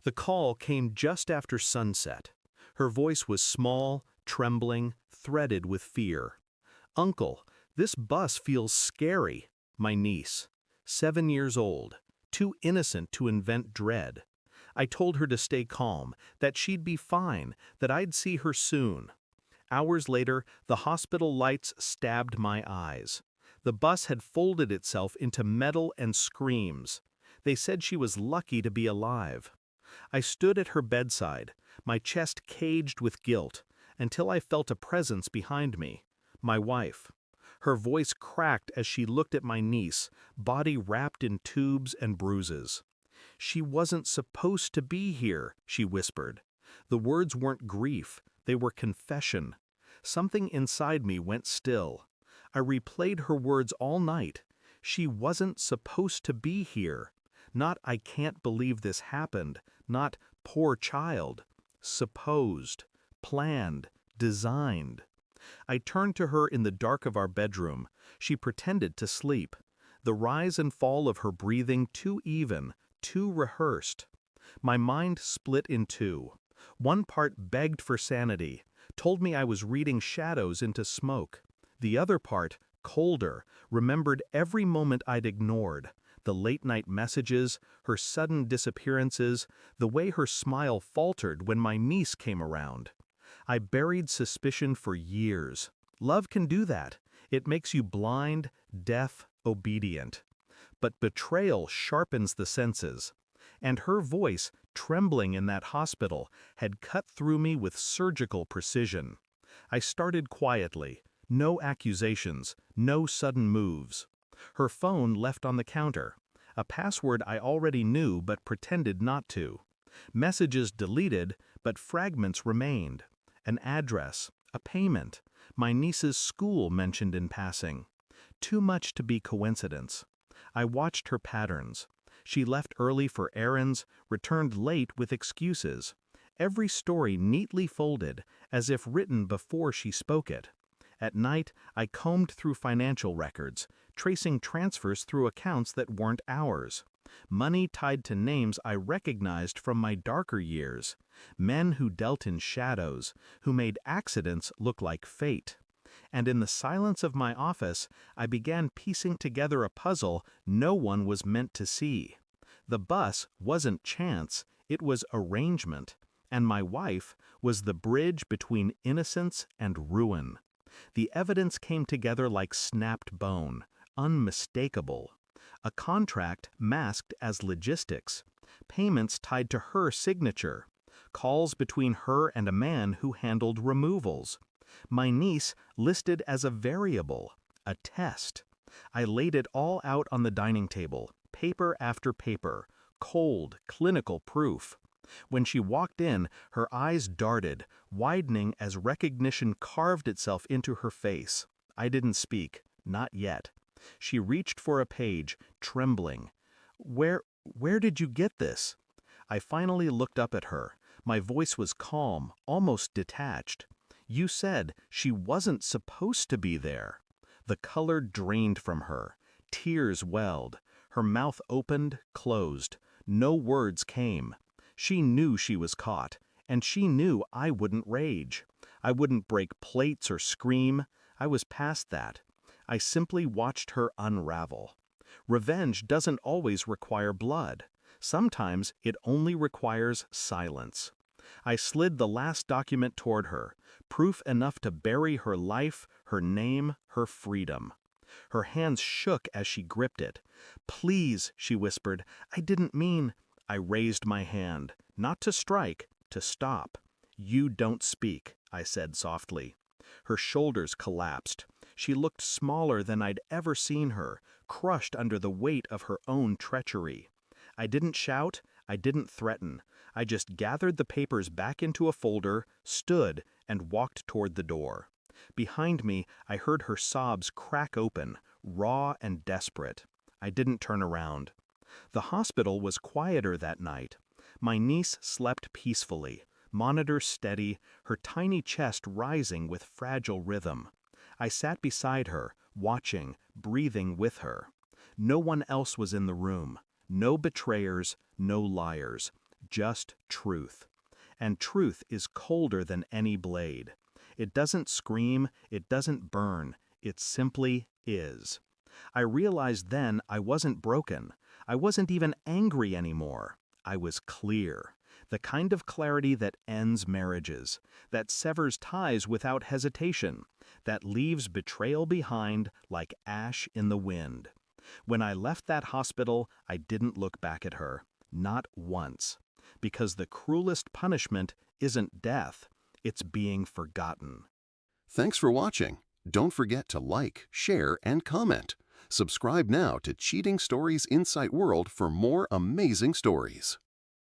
The call came just after sunset. Her voice was small, trembling, threaded with fear. "Uncle, this bus feels scary." My niece, 7 years old, too innocent to invent dread. I told her to stay calm, that she'd be fine, that I'd see her soon. Hours later, the hospital lights stabbed my eyes. The bus had folded itself into metal and screams. They said she was lucky to be alive. I stood at her bedside, my chest caged with guilt, until I felt a presence behind me, my wife. Her voice cracked as she looked at my niece, body wrapped in tubes and bruises. "She wasn't supposed to be here," she whispered. The words weren't grief, they were confession. Something inside me went still. I replayed her words all night. She wasn't supposed to be here. Not "I can't believe this happened," not "poor child." Supposed, planned, designed. I turned to her in the dark of our bedroom. She pretended to sleep. The rise and fall of her breathing too even, too rehearsed. My mind split in two. One part begged for sanity, told me I was reading shadows into smoke. The other part, colder, remembered every moment I'd ignored. The late-night messages, her sudden disappearances, the way her smile faltered when my niece came around. I buried suspicion for years. Love can do that. It makes you blind, deaf, obedient. But betrayal sharpens the senses. And her voice, trembling in that hospital, had cut through me with surgical precision. I started quietly. No accusations, no sudden moves. Her phone left on the counter. A password I already knew but pretended not to. Messages deleted, but fragments remained. An address, a payment, my niece's school mentioned in passing. Too much to be coincidence. I watched her patterns. She left early for errands, returned late with excuses. Every story neatly folded, as if written before she spoke it. At night, I combed through financial records, tracing transfers through accounts that weren't ours. Money tied to names I recognized from my darker years. Men who dealt in shadows, who made accidents look like fate. And in the silence of my office, I began piecing together a puzzle no one was meant to see. The bus wasn't chance, it was arrangement. And my wife was the bridge between innocence and ruin. The evidence came together like snapped bone, unmistakable. A contract masked as logistics. Payments tied to her signature. Calls between her and a man who handled removals. My niece listed as a variable, a test. I laid it all out on the dining table, paper after paper, cold, clinical proof. When she walked in, her eyes darted, widening as recognition carved itself into her face. I didn't speak, not yet. She reached for a page, trembling. Where did you get this?" I finally looked up at her. My voice was calm, almost detached. "You said she wasn't supposed to be there." The color drained from her. Tears welled. Her mouth opened, closed. No words came. She knew she was caught, and she knew I wouldn't rage. I wouldn't break plates or scream. I was past that. I simply watched her unravel. Revenge doesn't always require blood. Sometimes it only requires silence. I slid the last document toward her, proof enough to bury her life, her name, her freedom. Her hands shook as she gripped it. "Please," she whispered, "I didn't mean—" I raised my hand, not to strike, to stop. "You don't speak," I said softly. Her shoulders collapsed. She looked smaller than I'd ever seen her, crushed under the weight of her own treachery. I didn't shout, I didn't threaten. I just gathered the papers back into a folder, stood, and walked toward the door. Behind me, I heard her sobs crack open, raw and desperate. I didn't turn around. The hospital was quieter that night. My niece slept peacefully, monitor steady, her tiny chest rising with fragile rhythm. I sat beside her, watching, breathing with her. No one else was in the room. No betrayers, no liars. just truth. And truth is colder than any blade. It doesn't scream, it doesn't burn, it simply is. I realized then I wasn't broken. I wasn't even angry anymore. I was clear. The kind of clarity that ends marriages, that severs ties without hesitation, that leaves betrayal behind like ash in the wind. When I left that hospital, I didn't look back at her. Not once. Because the cruelest punishment isn't death, it's being forgotten. Thanks for watching. Don't forget to like, share, and comment. Subscribe now to Cheating Stories Insight World for more amazing stories.